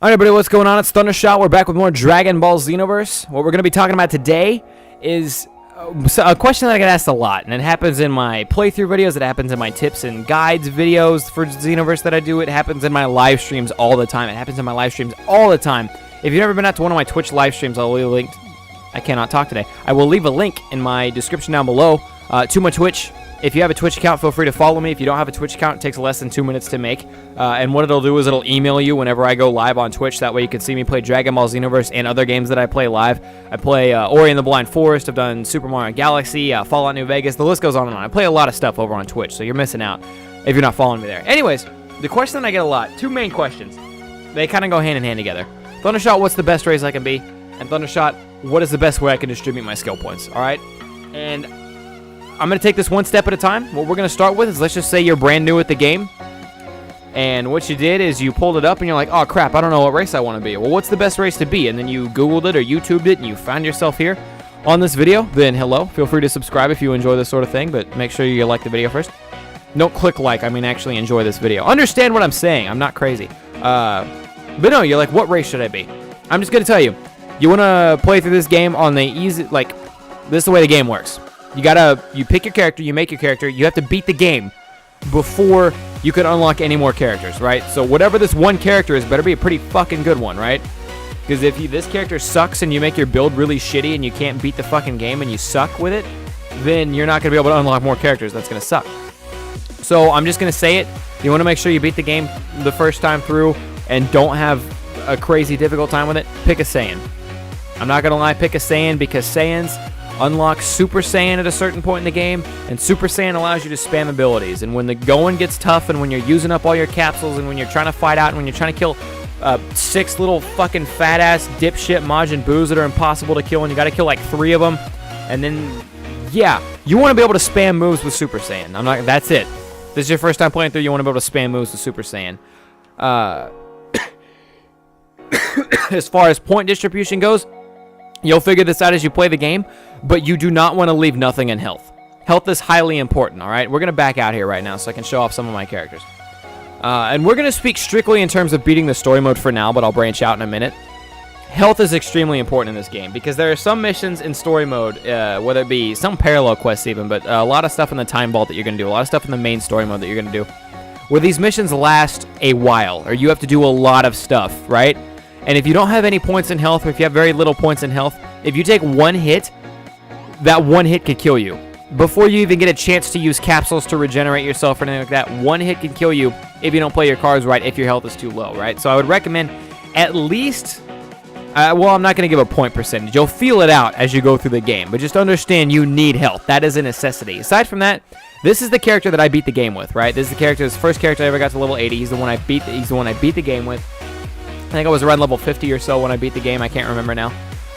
Alright everybody, what's going on? It's Thundershot. We're back with more Dragon Ball Xenoverse. What we're going to be talking about today is a question that I get asked a lot, and it happens in my playthrough videos, it happens in my tips and guides videos for Xenoverse that I do, it happens in my live streams all the time. If you've never been out to one of my Twitch live streams, I'll leave a link. I cannot talk today. I will leave a link in my description down below to my Twitch. If you have a Twitch account, feel free to follow me. If you don't have a Twitch account, it takes less than 2 minutes to make. And what it'll do is it'll email you whenever I go live on Twitch. That way you can see me play Dragon Ball Xenoverse and other games that I play live. I play Ori and the Blind Forest. I've done Super Mario Galaxy, Fallout New Vegas. The list goes on and on. I play a lot of stuff over on Twitch, so you're missing out if you're not following me there. Anyways, the question that I get a lot, two main questions. They kind of go hand in hand together. Thundershot, what's the best race I can be? And Thundershot, what is the best way I can distribute my skill points? All right? And I'm going to take this one step at a time. What we're going to start with is, let's just say you're brand new at the game. And what you did is you pulled it up and you're like, oh crap, I don't know what race I want to be. Well, what's the best race to be? And then you Googled it or YouTubed it and you found yourself here on this video. Then hello, feel free to subscribe if you enjoy this sort of thing, but make sure you like the video first. Don't click like, I mean actually enjoy this video. Understand what I'm saying. I'm not crazy. But no, you're like, what race should I be? I'm just going to tell you. You want to play through this game on the easy, like, this is the way the game works. You pick your character, you make your character, you have to beat the game before you can unlock any more characters, right? So whatever this one character is, better be a pretty fucking good one, right? Because if this character sucks and you make your build really shitty and you can't beat the fucking game and you suck with it, then you're not going to be able to unlock more characters. That's going to suck. So I'm just going to say it. You want to make sure you beat the game the first time through and don't have a crazy difficult time with it. Pick a Saiyan. I'm not going to lie, pick a Saiyan because Saiyans unlock Super Saiyan at a certain point in the game, and Super Saiyan allows you to spam abilities. And when the going gets tough, and when you're using up all your capsules, and when you're trying to fight out, and when you're trying to kill 6 little fucking fat-ass dipshit Majin Boos that are impossible to kill, and you got to kill like 3 of them, and then, yeah, you want to be able to spam moves with Super Saiyan. That's it. This is your first time playing through, you want to be able to spam moves with Super Saiyan. As far as point distribution goes, you'll figure this out as you play the game, but you do not want to leave nothing in health. Health is highly important, all right? We're going to back out here right now so I can show off some of my characters. And we're going to speak strictly in terms of beating the story mode for now, but I'll branch out in a minute. Health is extremely important in this game because there are some missions in story mode, whether it be some parallel quests even, but a lot of stuff in the time vault that you're going to do, a lot of stuff in the main story mode that you're going to do, where these missions last a while, or you have to do a lot of stuff, right? And if you don't have any points in health, or if you have very little points in health, if you take one hit, that one hit could kill you. Before you even get a chance to use capsules to regenerate yourself or anything like that, one hit can kill you if you don't play your cards right, if your health is too low, right? So I would recommend at least, well, I'm not going to give a point percentage. You'll feel it out as you go through the game, but just understand you need health. That is a necessity. Aside from that, this is the character that I beat the game with, right? This is the character, this first character I ever got to level 80. He's the one I beat the game with. I think I was around level 50 or so when I beat the game. I can't remember now.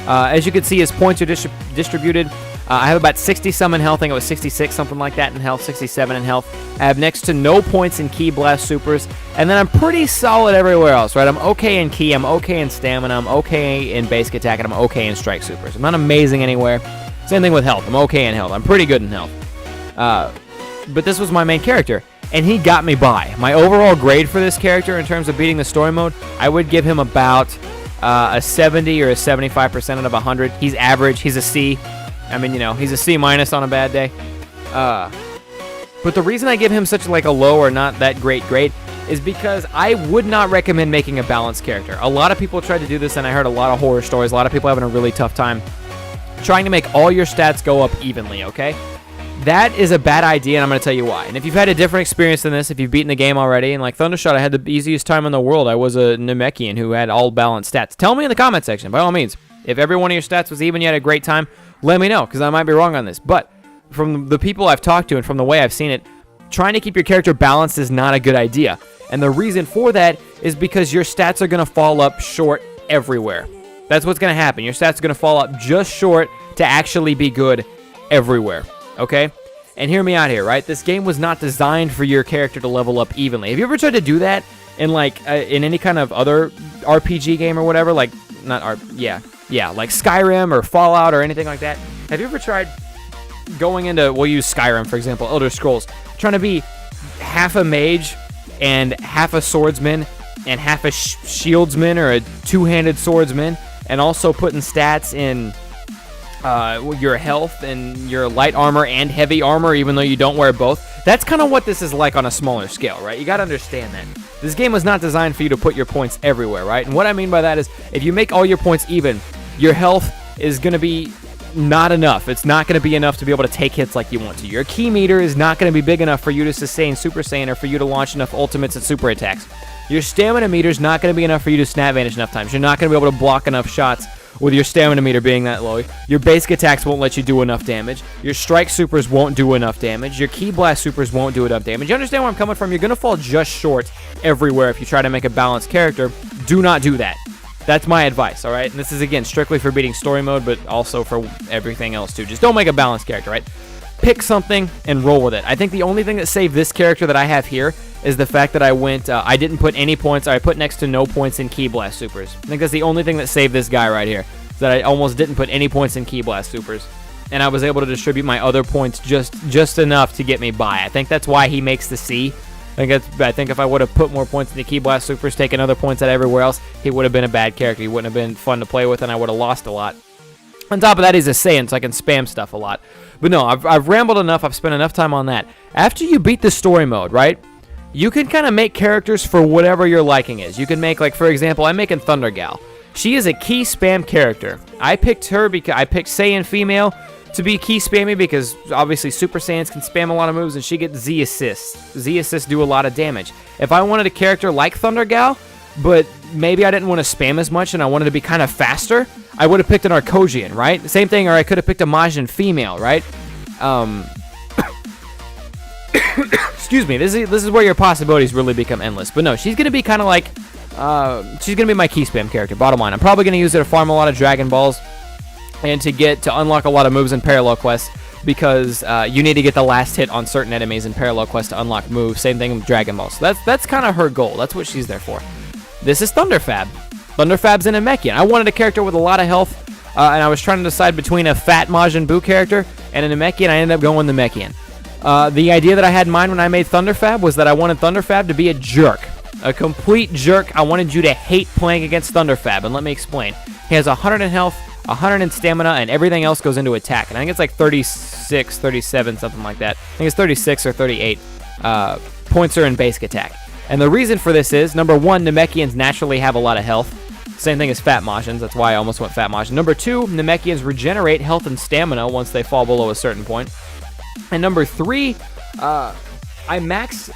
As you can see, his points are distributed. I have about 60-some in health. I think it was 66, something like that in health, 67 in health. I have next to no points in Ki Blast Supers. And then I'm pretty solid everywhere else, right? I'm okay in Ki, I'm okay in Stamina, I'm okay in Basic Attack, and I'm okay in Strike Supers. I'm not amazing anywhere. Same thing with health. I'm okay in health. I'm pretty good in health. But this was my main character, and he got me by. My overall grade for this character in terms of beating the story mode, I would give him about a 70 or a 75% out of 100. He's average. He's a C. I mean, you know, he's a C- on a bad day. But the reason I give him such like a low or not that great grade is because I would not recommend making a balanced character. A lot of people tried to do this, and I heard a lot of horror stories. A lot of people having a really tough time trying to make all your stats go up evenly, okay? That is a bad idea, and I'm going to tell you why. And if you've had a different experience than this, if you've beaten the game already, and like Thundershot, I had the easiest time in the world. I was a Namekian who had all balanced stats. Tell me in the comment section, by all means. If every one of your stats was even, you had a great time, let me know, because I might be wrong on this. But from the people I've talked to and from the way I've seen it, trying to keep your character balanced is not a good idea. And the reason for that is because your stats are going to fall up short everywhere. That's what's going to happen. Your stats are going to fall up just short to actually be good everywhere. Okay? And hear me out here, right? This game was not designed for your character to level up evenly. Have you ever tried to do that in like in any kind of other RPG game or whatever? Like like Skyrim or Fallout or anything like that. Have you ever tried going into, we'll use Skyrim for example, Elder Scrolls, trying to be half a mage and half a swordsman and half a shieldsman or a two-handed swordsman, and also putting stats in your health and your light armor and heavy armor, even though you don't wear both. That's kind of what this is like on a smaller scale, right? You got to understand that. This game was not designed for you to put your points everywhere, right? And what I mean by that is, if you make all your points even, your health is going to be not enough. It's not going to be enough to be able to take hits like you want to. Your key meter is not going to be big enough for you to sustain Super Saiyan or for you to launch enough ultimates and super attacks. Your stamina meter is not going to be enough for you to snap vanish enough times. You're not going to be able to block enough shots with your stamina meter being that low. Your basic attacks won't let you do enough damage. Your strike supers won't do enough damage. Your ki blast supers won't do enough damage. You understand where I'm coming from? You're going to fall just short everywhere if you try to make a balanced character. Do not do that. That's my advice, all right? And this is, again, strictly for beating story mode, but also for everything else, too. Just don't make a balanced character, right? Pick something and roll with it. I think the only thing that saved this character that I have here is the fact that I didn't put any points, or I put next to no points in ki blast supers. I think that's the only thing that saved this guy right here, is that I almost didn't put any points in ki blast supers. And I was able to distribute my other points just enough to get me by. I think that's why he makes the C. I think if I would have put more points in the ki blast supers, taken other points out everywhere else, he would have been a bad character. He wouldn't have been fun to play with, and I would have lost a lot. On top of that, he's a Saiyan, so I can spam stuff a lot. But no, I've rambled enough. I've spent enough time on that. After you beat the story mode, right, you can kind of make characters for whatever your liking is. You can make, like, for example, I'm making Thunder Gal. She is a key spam character. I picked her because I picked Saiyan female to be key spammy because obviously Super Saiyans can spam a lot of moves, and she gets Z assists. Z assists do a lot of damage. If I wanted a character like Thunder Gal, but maybe I didn't want to spam as much and I wanted to be kind of faster, I would have picked an Arcosian, right? Same thing, or I could have picked a Majin female, right? Excuse me, this is where your possibilities really become endless. But no, she's going to be kind of like, she's going to be my key spam character, bottom line. I'm probably going to use her to farm a lot of Dragon Balls and to unlock a lot of moves in parallel quests, because you need to get the last hit on certain enemies in parallel quests to unlock moves. Same thing with Dragon Balls. So that's kind of her goal. That's what she's there for. This is Thunderfab. Thunderfab's in a Namekian. I wanted a character with a lot of health, and I was trying to decide between a fat Majin Buu character and a Namekian. I ended up going with Namekian. The idea that I had in mind when I made Thunderfab was that I wanted Thunderfab to be a jerk. A complete jerk. I wanted you to hate playing against Thunderfab, and let me explain. He has 100 in health, 100 in stamina, and everything else goes into attack. And I think it's like 36, 37, something like that. I think it's 36 or 38 points are in basic attack. And the reason for this is, number one, Namekians naturally have a lot of health. Same thing as Fat Majins. That's why I almost went Fat Majin. Number two, Namekians regenerate health and stamina once they fall below a certain point. And number three, I max...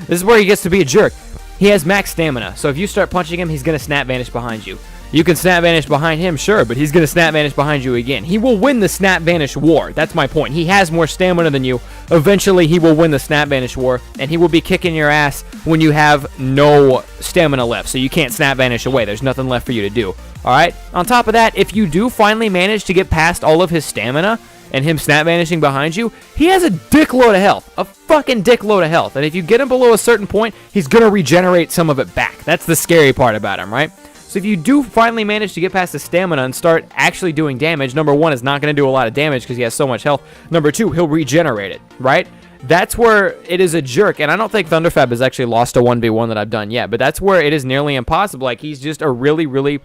This is where he gets to be a jerk. He has max stamina, so if you start punching him, he's going to snap vanish behind you. You can snap vanish behind him, sure, but he's going to snap vanish behind you again. He will win the snap vanish war. That's my point. He has more stamina than you. Eventually, he will win the snap vanish war, and he will be kicking your ass when you have no stamina left, so you can't snap vanish away. There's nothing left for you to do. All right? On top of that, if you do finally manage to get past all of his stamina and him snap vanishing behind you, he has a dickload of health. A fucking dickload of health. And if you get him below a certain point, he's going to regenerate some of it back. That's the scary part about him, right? So if you do finally manage to get past the stamina and start actually doing damage, number one, is not going to do a lot of damage because he has so much health. Number two, he'll regenerate it, right? That's where it is a jerk, and I don't think Thunderfab has actually lost a 1v1 that I've done yet, but that's where it is nearly impossible. Like, he's just a really, really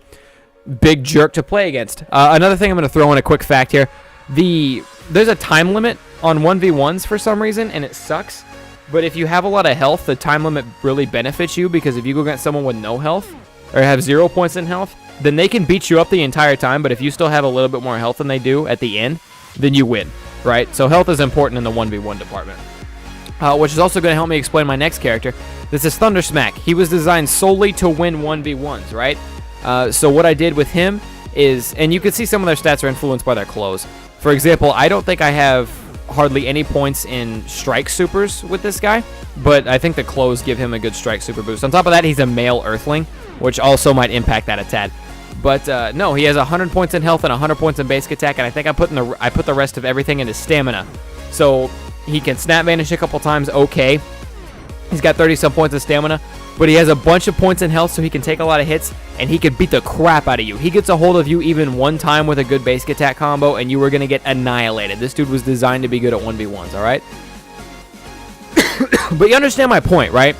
big jerk to play against. Another thing I'm going to throw in a quick fact here. There's a time limit on 1v1s for some reason, and it sucks. But if you have a lot of health, the time limit really benefits you, because if you go against someone with no health or have 0 points in health, then they can beat you up the entire time. But if you still have a little bit more health than they do at the end, then you win, right? So health is important in the 1v1 department. Which is also going to help me explain my next character. This is Thunder Smack. He was designed solely to win 1v1s, right? So what I did with him is, and you can see some of their stats are influenced by their clothes. For example, I don't think I have hardly any points in strike supers with this guy, but I think the clothes give him a good strike super boost. On top of that, he's a male earthling, which also might impact that a tad. But no, he has 100 points in health and 100 points in basic attack, and I think I put the rest of everything in his stamina. So he can snap vanish a couple times, okay. He's got 30-some points of stamina, but he has a bunch of points in health, so he can take a lot of hits, and he can beat the crap out of you. He gets a hold of you even one time with a good basic attack combo, and you were going to get annihilated. This dude was designed to be good at 1v1s, all right? But you understand my point, right?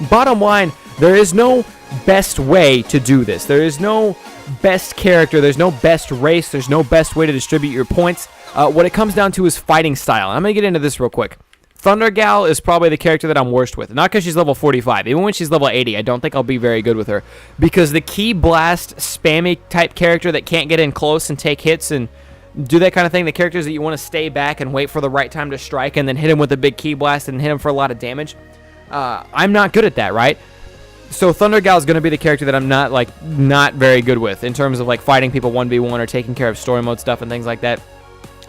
Bottom line, There is no best way to do this. There is no best character. There's no best race. There's no best way to distribute your points. What it comes down to is fighting style. I'm going to get into this real quick. Thunder Gal is probably the character that I'm worst with. Not because she's level 45. Even when she's level 80, I don't think I'll be very good with her. Because the Key Blast spammy type character that can't get in close and take hits and do that kind of thing, the characters that you want to stay back and wait for the right time to strike and then hit him with a big Key Blast and hit him for a lot of damage, I'm not good at that, right? So Thunder Gal is going to be the character that I'm not very good with in terms of like fighting people 1v1 or taking care of story mode stuff and things like that.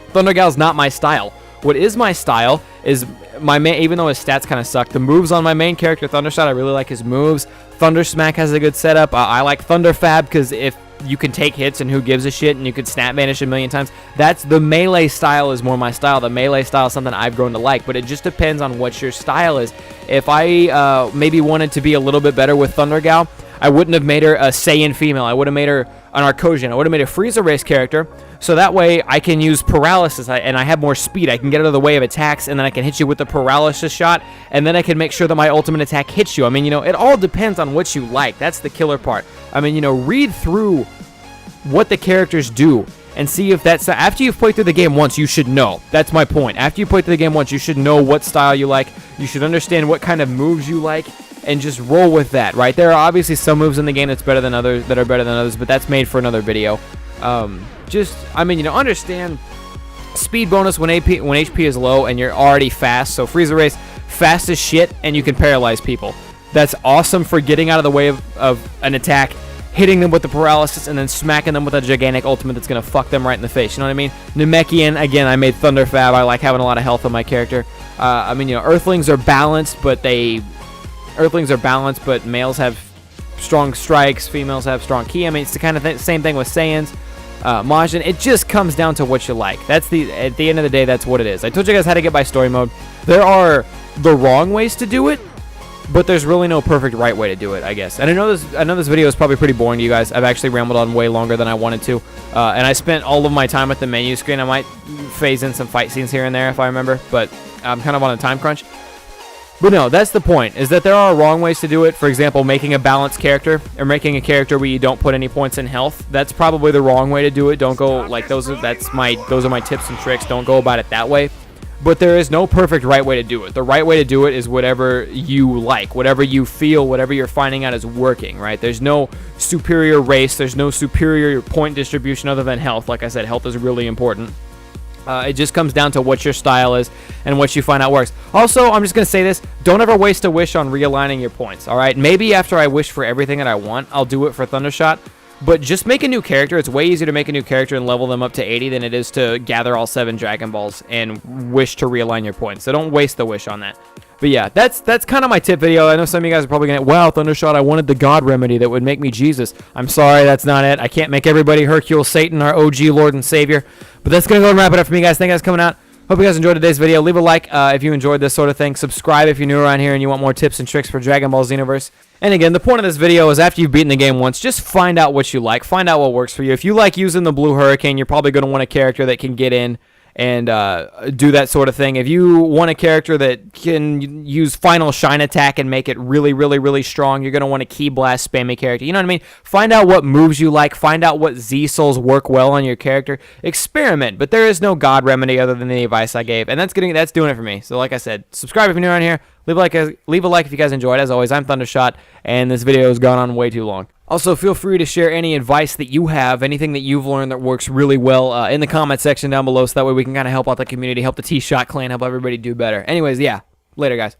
Thunder Gal is not my style. What is my style is my main, even though his stats kind of suck, the moves on my main character, Thundershot, I really like his moves. Thunder Smack has a good setup. I like Thunder Fab because if you can take hits and who gives a shit and you could snap vanish a million times, that's the melee style is more my style. The melee style is something I've grown to like, but it just depends on what your style is. If I maybe wanted to be a little bit better with Thunder Gal, I wouldn't have made her a Saiyan female. I would have made her an Arcosian. I would have made a Frieza race character, so that way I can use paralysis and I have more speed. I can get out of the way of attacks, and then I can hit you with the paralysis shot, and then I can make sure that my ultimate attack hits you. I mean, you know, it all depends on what you like. That's the killer part. I mean, you know, read through what the characters do and see if that's... After you've played through the game once, you should know. That's my point. After you play through the game once, you should know what style you like. You should understand what kind of moves you like, and just roll with that, right? There are obviously some moves in the game that's better than others, but that's made for another video. I mean, you know, understand speed bonus when HP is low and you're already fast. So Frieza Race, fast as shit, and you can paralyze people. That's awesome for getting out of the way of an attack, hitting them with the paralysis, and then smacking them with a gigantic ultimate that's going to fuck them right in the face. You know what I mean? Namekian, again, I made Thunder Fab. I like having a lot of health on my character. I mean, you know, Earthlings are balanced, but males have strong strikes, females have strong ki. I mean, it's the kind of same thing with Saiyans. Majin, it just comes down to what you like. At the end of the day, that's what it is. I told you guys how to get by story mode. There are the wrong ways to do it, but there's really no perfect right way to do it, I guess. And I know this video is probably pretty boring to you guys. I've actually rambled on way longer than I wanted to, and I spent all of my time at the menu screen. I might phase in some fight scenes here and there if I remember, but I'm kind of on a time crunch. But no, that's the point, is that there are wrong ways to do it. For example, making a balanced character, or making a character where you don't put any points in health. That's probably the wrong way to do it. Don't go, like, those are my tips and tricks. Don't go about it that way. But there is no perfect right way to do it. The right way to do it is whatever you like, whatever you feel, whatever you're finding out is working, right? There's no superior race. There's no superior point distribution other than health. Like I said, health is really important. It just comes down to what your style is and what you find out works. Also, I'm just going to say this. Don't ever waste a wish on realigning your points, all right? Maybe after I wish for everything that I want, I'll do it for Thundershot. But just make a new character. It's way easier to make a new character and level them up to 80 than it is to gather all 7 Dragon Balls and wish to realign your points. So don't waste the wish on that. But yeah, that's kind of my tip video. I know some of you guys are probably going to, wow, Thundershot, I wanted the God remedy that would make me Jesus. I'm sorry, that's not it. I can't make everybody Hercule Satan, our OG Lord and Savior. But that's going to go and wrap it up for me, guys. Thank you guys for coming out. Hope you guys enjoyed today's video. Leave a like if you enjoyed this sort of thing. Subscribe if you're new around here and you want more tips and tricks for Dragon Ball Xenoverse. And again, the point of this video is after you've beaten the game once, just find out what you like. Find out what works for you. If you like using the Blue Hurricane, you're probably going to want a character that can get in and do that sort of thing. If you want a character that can use Final Shine Attack and make it really, really, really strong, you're going to want a Ki Blast spammy character. You know what I mean? Find out what moves you like. Find out what Z-Souls work well on your character. Experiment, but there is no God remedy other than the advice I gave, and that's doing it for me. So like I said, subscribe if you're new around here. Leave a like if you guys enjoyed. As always, I'm Thundershot, and this video has gone on way too long. Also, feel free to share any advice that you have, anything that you've learned that works really well in the comment section down below, so that way we can kind of help out the community, help the T-Shot clan, help everybody do better. Anyways, yeah, later, guys.